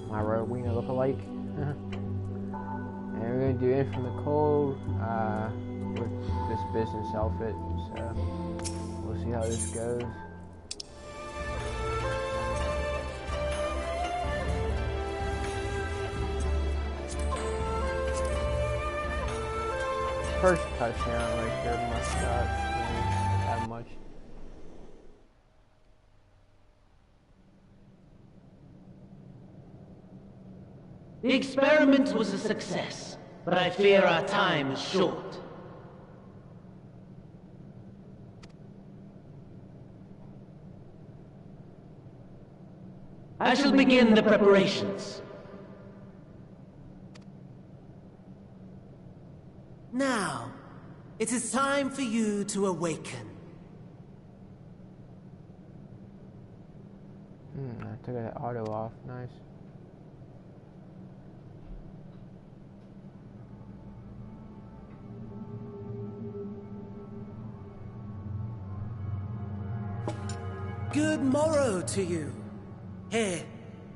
my Rowena look-alike. And we're gonna do it from the cold with this business outfit. So we'll see how this goes. First touchdown right there, must not have much. The experiment was a success, but I fear our time is short. I shall begin the preparations. Now, it is time for you to awaken. I took that auto off, nice. Good morrow to you. Here,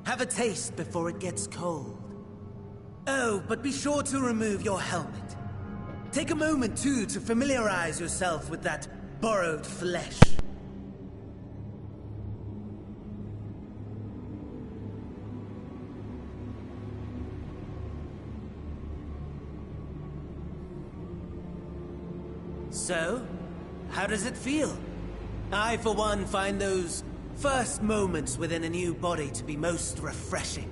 have a taste before it gets cold. Oh, but be sure to remove your helmet. Take a moment, too, to familiarize yourself with that borrowed flesh. So, how does it feel? I, for one, find those first moments within a new body to be most refreshing.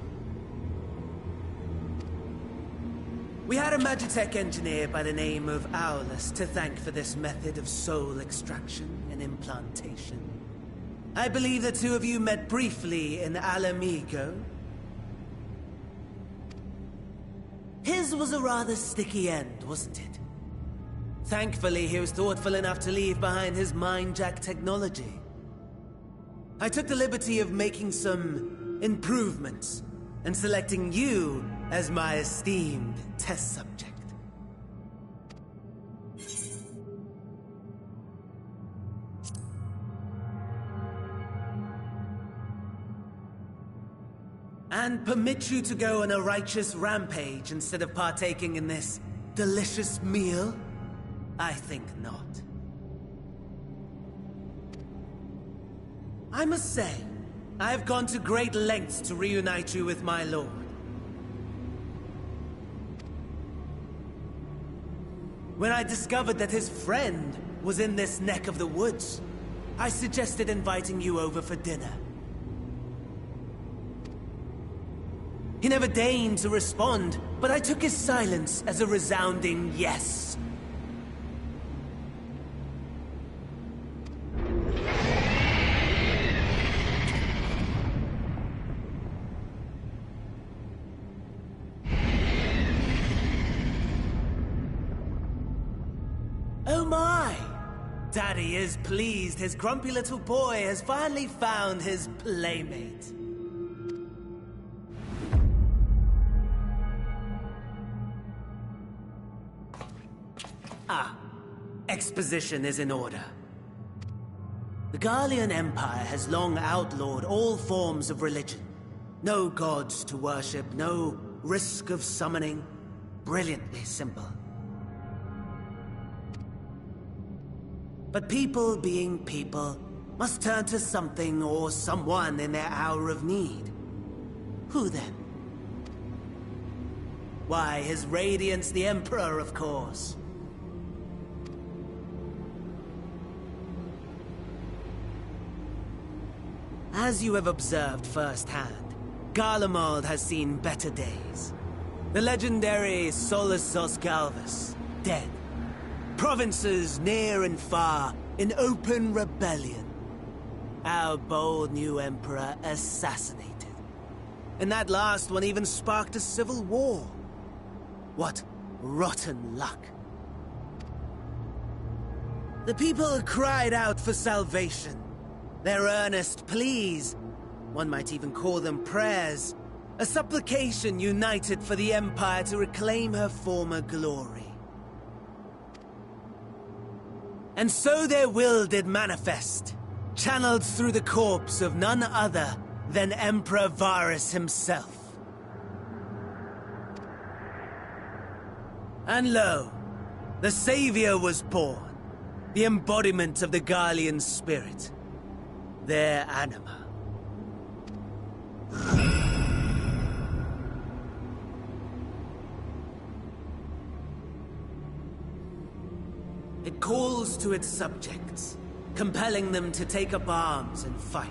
We had a Magitech engineer by the name of Owlus to thank for this method of soul extraction and implantation. I believe the two of you met briefly in Alamigo. His was a rather sticky end, wasn't it? Thankfully, he was thoughtful enough to leave behind his mind-jack technology. I took the liberty of making some improvements and selecting you as my esteemed test subject. And permit you to go on a righteous rampage instead of partaking in this delicious meal? I think not. I must say, I have gone to great lengths to reunite you with my lord. When I discovered that his friend was in this neck of the woods, I suggested inviting you over for dinner. He never deigned to respond, but I took his silence as a resounding yes. Oh my! Daddy is pleased his grumpy little boy has finally found his playmate. Exposition is in order. The Garlean Empire has long outlawed all forms of religion. No gods to worship, no risk of summoning. Brilliantly simple. But people being people must turn to something or someone in their hour of need. Who then? Why, His Radiance the Emperor, of course. As you have observed firsthand, Garlemald has seen better days. The legendary Solus Galvus, dead. Provinces near and far in open rebellion. Our bold new emperor assassinated. And that last one even sparked a civil war. What rotten luck. The people cried out for salvation. Their earnest pleas, one might even call them prayers, a supplication united for the Empire to reclaim her former glory. And so their will did manifest, channeled through the corpse of none other than Emperor Varus himself. And lo, the Savior was born, the embodiment of the Garlean spirit, their anima. It calls to its subjects, compelling them to take up arms and fight.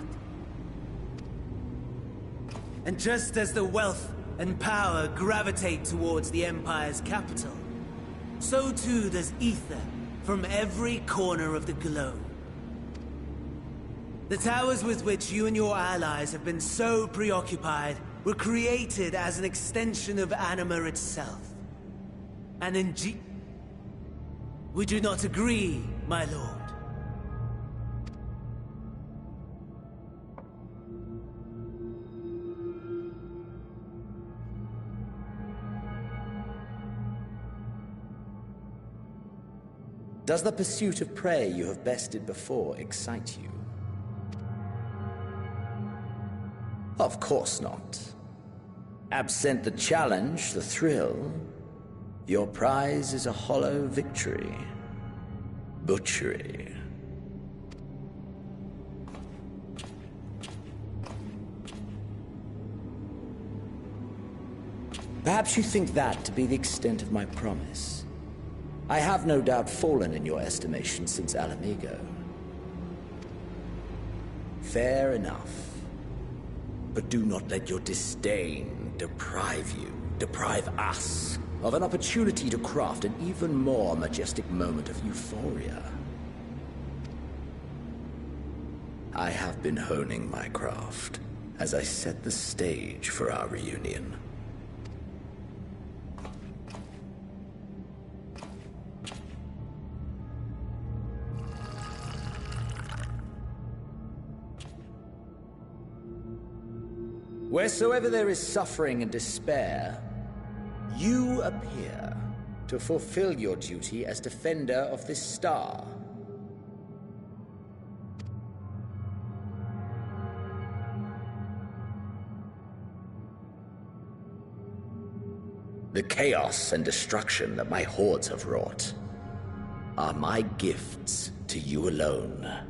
And just as the wealth and power gravitate towards the Empire's capital, so too does ether from every corner of the globe. The towers with which you and your allies have been so preoccupied were created as an extension of anima itself. And would you not agree, my lord? Does the pursuit of prey you have bested before excite you? Of course not. Absent the challenge, the thrill, your prize is a hollow victory. Butchery. Perhaps you think that to be the extent of my promise. I have no doubt fallen in your estimation since Alamigo. Fair enough. But do not let your disdain deprive us, of an opportunity to craft an even more majestic moment of euphoria. I have been honing my craft as I set the stage for our reunion. Wheresoever there is suffering and despair, you appear to fulfill your duty as defender of this star. The chaos and destruction that my hordes have wrought are my gifts to you alone.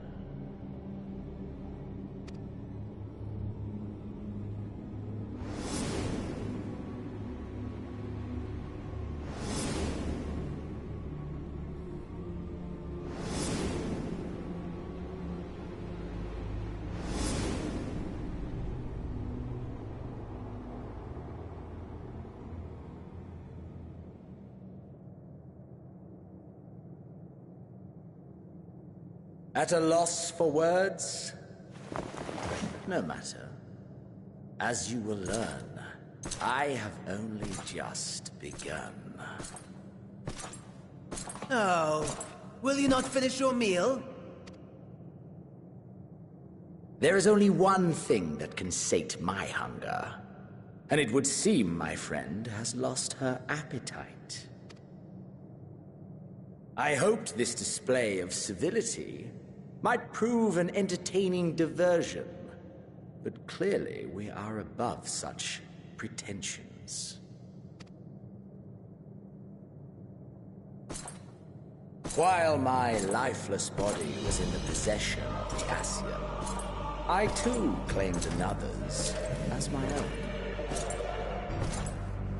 At a loss for words? No matter. As you will learn, I have only just begun. Oh, will you not finish your meal? There is only one thing that can sate my hunger, and it would seem my friend has lost her appetite. I hoped this display of civility might prove an entertaining diversion, but clearly we are above such pretensions. While my lifeless body was in the possession of the Ascian, I too claimed another's as my own.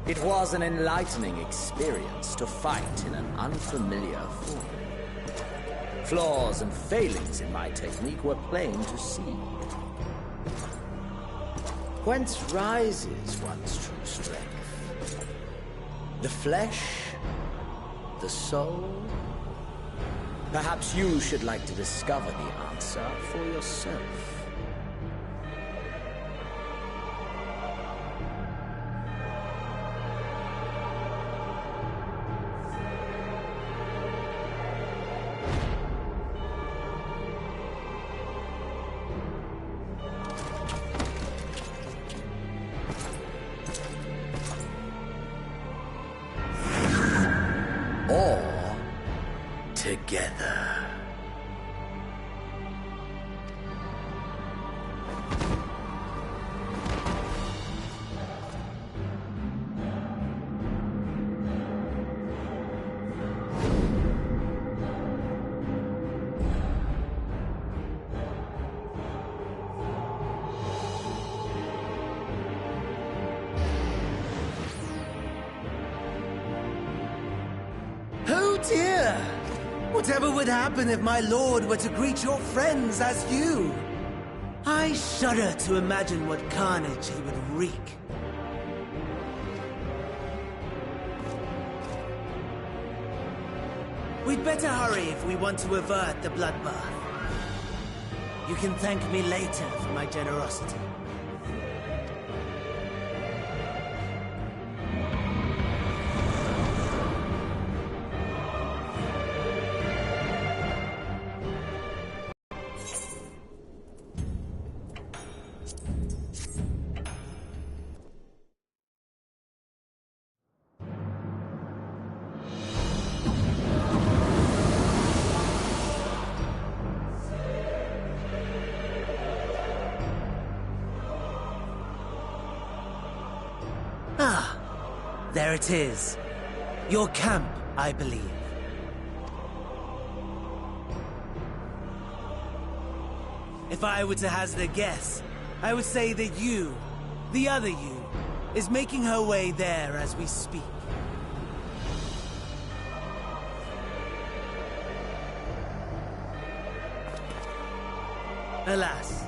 It was an enlightening experience to fight in an unfamiliar form. Flaws and failings in my technique were plain to see. Whence rises one's true strength? The flesh? The soul? Perhaps you should like to discover the answer for yourself. Or together. dear! Whatever would happen if my lord were to greet your friends as you? I shudder to imagine what carnage he would wreak. We'd better hurry if we want to avert the bloodbath. You can thank me later for my generosity. Ah, there it is. Your camp, I believe. If I were to hazard a guess, I would say that you, the other you, is making her way there as we speak. Alas,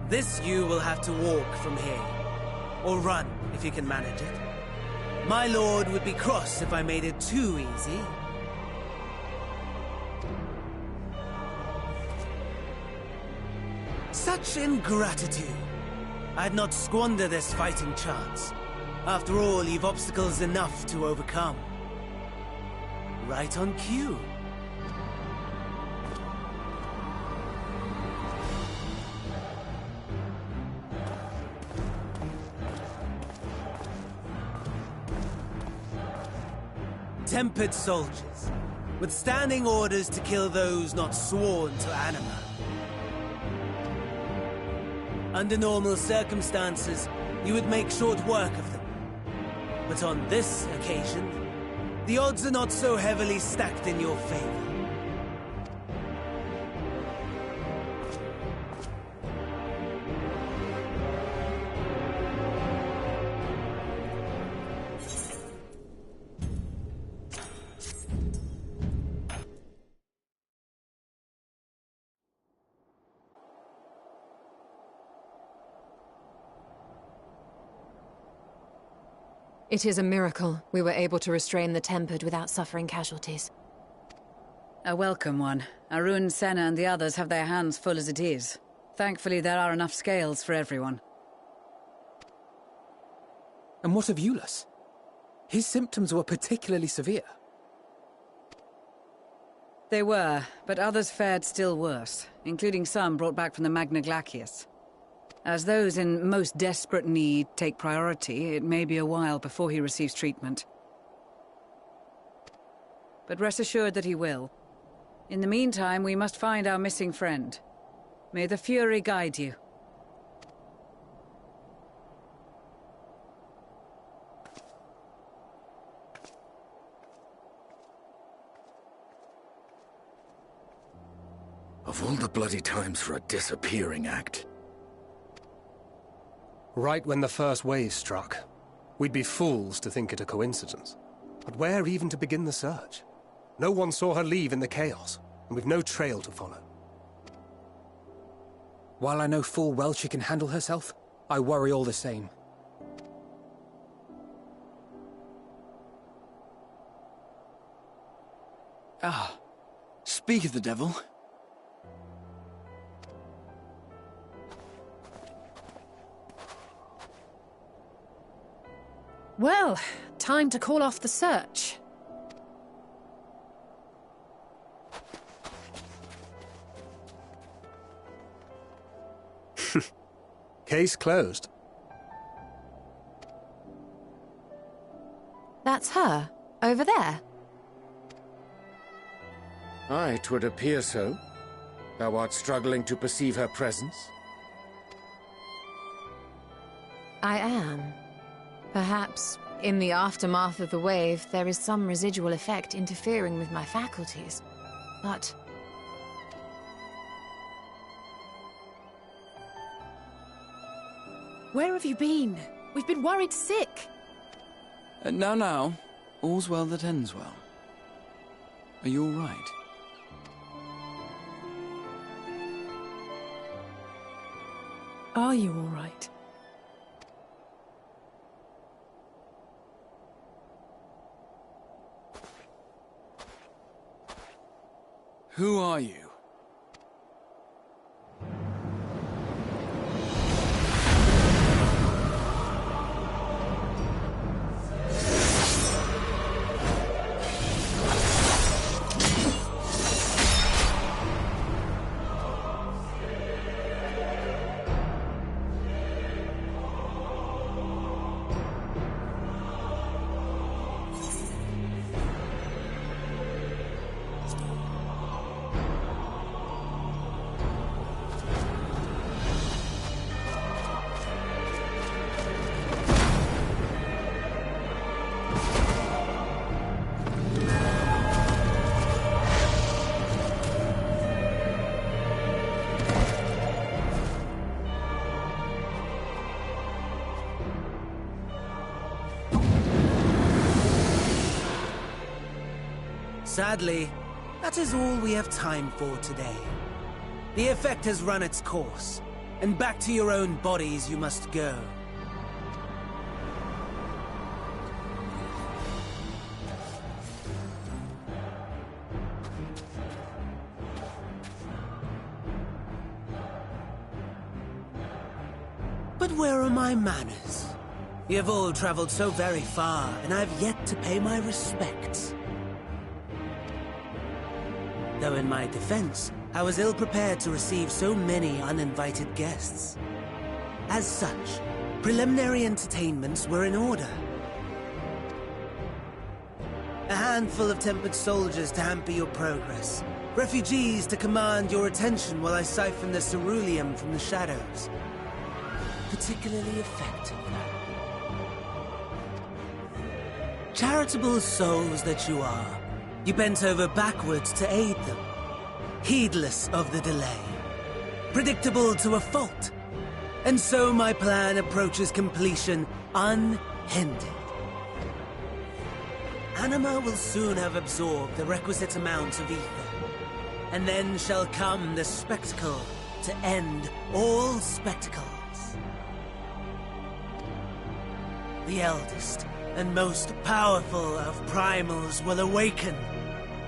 this you will have to walk from here. Or run, if you can manage it. My lord would be cross if I made it too easy. Such ingratitude. I'd not squander this fighting chance. After all, you've obstacles enough to overcome. Right on cue. Tempered soldiers, with standing orders to kill those not sworn to Anima. Under normal circumstances, you would make short work of them. But on this occasion, the odds are not so heavily stacked in your favor. It is a miracle we were able to restrain the Tempered without suffering casualties. A welcome one. Arun, Senna and the others have their hands full as it is. Thankfully there are enough scales for everyone. And what of Eulus? His symptoms were particularly severe. They were, but others fared still worse, including some brought back from the Magna Glacius. As those in most desperate need take priority, it may be a while before he receives treatment. But rest assured that he will. In the meantime, we must find our missing friend. May the Fury guide you. Of all the bloody times for a disappearing act. Right when the first wave struck. We'd be fools to think it a coincidence. But where even to begin the search? No one saw her leave in the chaos, and we've no trail to follow. While I know full well she can handle herself, I worry all the same. Ah, speak of the devil. Well, time to call off the search. Case closed. That's her, over there. Aye, 'twould appear so. Thou art struggling to perceive her presence? I am. Perhaps, in the aftermath of the wave, there is some residual effect interfering with my faculties. But... Where have you been? We've been worried sick. Now, all's well that ends well. Are you all right? Are you all right? Who are you? Sadly, that is all we have time for today. The effect has run its course, and back to your own bodies you must go. But where are my manners? You have all traveled so very far, and I have yet to pay my respects. Though in my defense, I was ill-prepared to receive so many uninvited guests. As such, preliminary entertainments were in order. A handful of tempered soldiers to hamper your progress. Refugees to command your attention while I siphon the ceruleum from the shadows. Particularly effective. Charitable souls that you are. You bent over backwards to aid them, heedless of the delay, predictable to a fault. And so my plan approaches completion unhindered. Anima will soon have absorbed the requisite amount of ether, and then shall come the spectacle to end all spectacles. The eldest and most powerful of primals will awaken,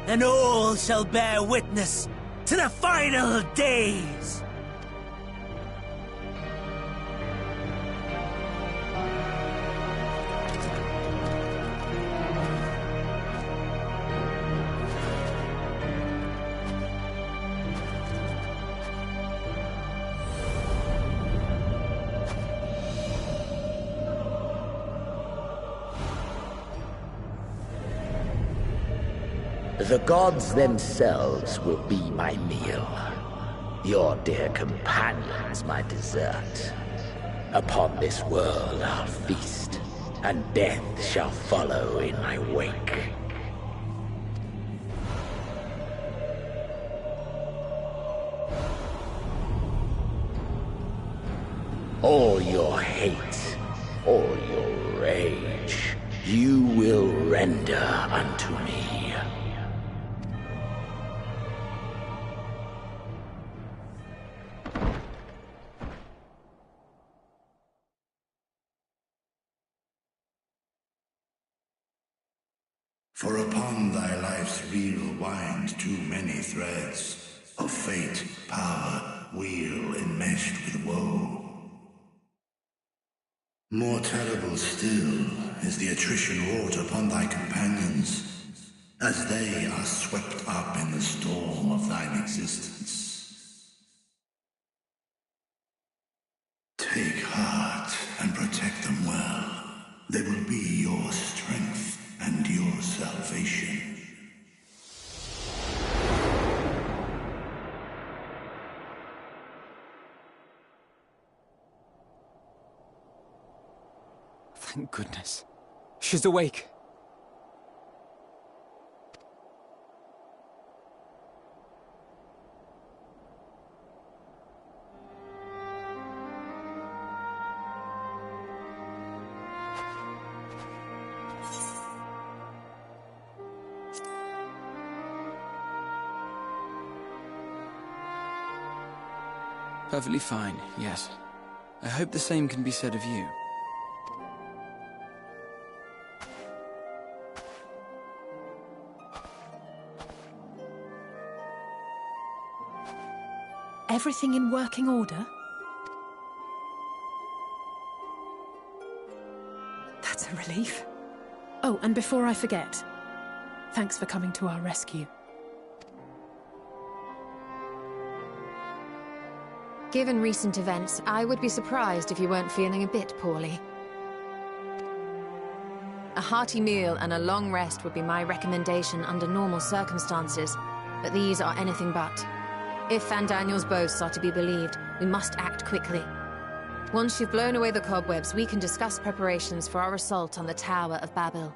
and all shall bear witness to the final days! The gods themselves will be my meal. Your dear companions my dessert. Upon this world I'll feast, and death shall follow in my wake. All your hate, all your rage, you will render unto me. For upon thy life's reel wind too many threads of fate, power, weal enmeshed with woe. More terrible still is the attrition wrought upon thy companions, as they are swept up in the storm of thine existence. Take heart and protect them well. They will be your strength and your salvation. Thank goodness. She's awake. Perfectly fine, yes. I hope the same can be said of you. Everything in working order? That's a relief. Oh, and before I forget, thanks for coming to our rescue. Given recent events, I would be surprised if you weren't feeling a bit poorly. A hearty meal and a long rest would be my recommendation under normal circumstances, but these are anything but. If Van Daniel's boasts are to be believed, we must act quickly. Once you've blown away the cobwebs, we can discuss preparations for our assault on the Tower of Babel.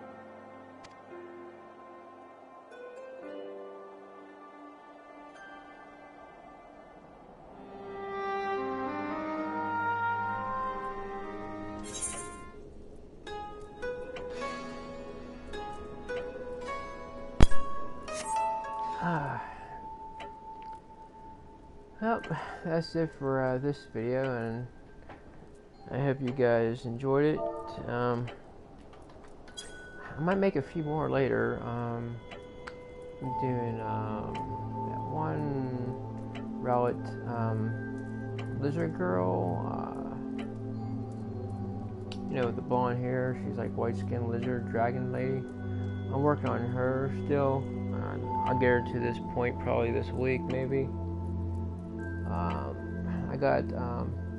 Well, that's it for this video, and I hope you guys enjoyed it. I might make a few more later. I'm doing that one relic lizard girl, you know, with the blonde hair. She's like white-skinned lizard dragon lady. I'm working on her still. I'll get her to this point probably this week, maybe. I got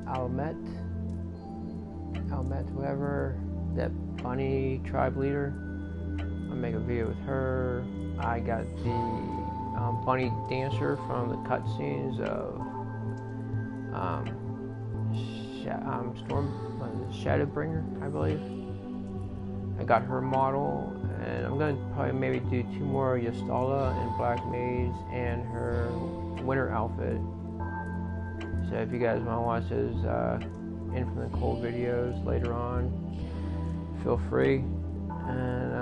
Almet, whoever, that bunny tribe leader. I'll make a video with her. I got the bunny dancer from the cutscenes of Shadowbringer, I believe. I got her model, and I'm gonna probably maybe do 2 more Yastala and Black Mage and her winter outfit. So if you guys want to watch those In From the Cold videos later on, feel free. And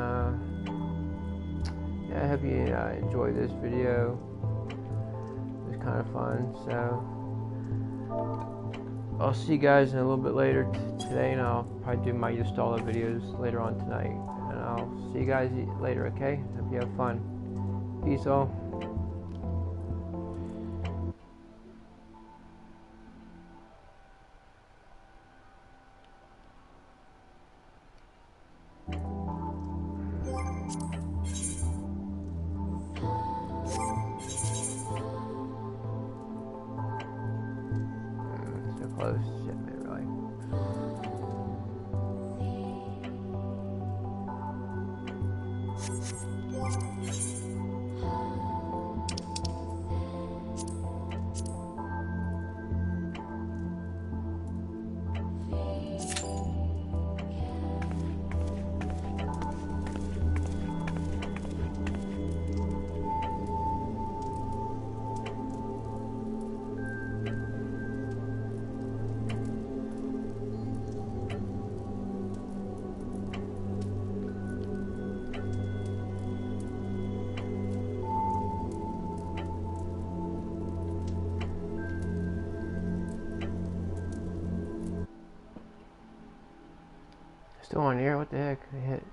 yeah, I hope you enjoyed this video. It was kind of fun. So I'll see you guys in a little bit later today, and I'll probably do my Yastala videos later on tonight. And I'll see you guys later, okay? Hope you have fun. Peace all. Close. Shit, man, really. Still on here? What the heck? I hit.